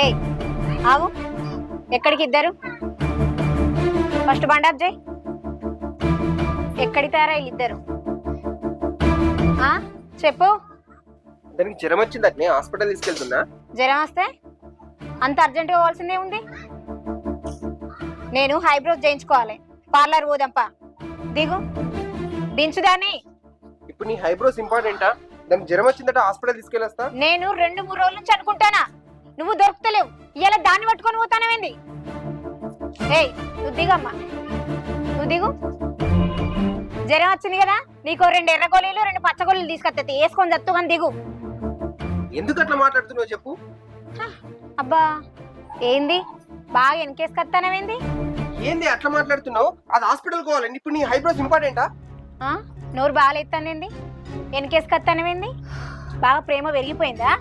ఏయ్ ఆగు, ఎక్కడికి ఇద్దరు? ఫస్ట్ బండాప్ చేయి. ఎక్కడికి తయారా ఇద్దరు? చెప్పు. దానికి జ్వరం వచ్చిందట్నే హాస్పిటల్ తీసుకెళ్తున్నా. జ్వరం వస్తే అంత అర్జెంటుగా పోవాల్సిందే ఉంది. నేను హైబ్రోస్ చేయించుకోవాలి. పార్లర్ పోదంపా. దిగు, దించుదాని. ఇప్పుడు నీ హైబ్రోస్ ఇంపార్టెంటా? దానికి జ్వరం వచ్చిందట హాస్పిటల్ తీసుకెళ్ళొస్తా. నేను 2-3 రోజుల నుంచి అనుకుంటానా, నువ్వు దొరుకుతలేవు. ఇలా దాన్ని పట్టుకొని పోతానవేంది? ఏయ్ నువ్వు దిగమ్మా, నువ్వు దిగు. జ్వరం వచ్చింది కదా, నీకు 2 ఎర్ర గోళీలు 2 పచ్చ గోళీలు తీసుకొస్తే వేసుకొని చత్తు కానీ దిగు. ఎందుకు అట్లా మాట్లాడుతున్నావు చెప్పు. అబ్బా ఏంది బాగా వెనకేసుకొస్తానవేంది? ఏంది అట్లా మాట్లాడుతున్నావు? అది హాస్పిటల్ పోవాలండి. ఇప్పుడు నీ హైబ్రోస్ ఇంపార్టెంటా? నోరు బాగా ఎత్తానేంది? వెనకేసుకొస్తానవేంది? బాగా ప్రేమ పెరిగిపోయిందా?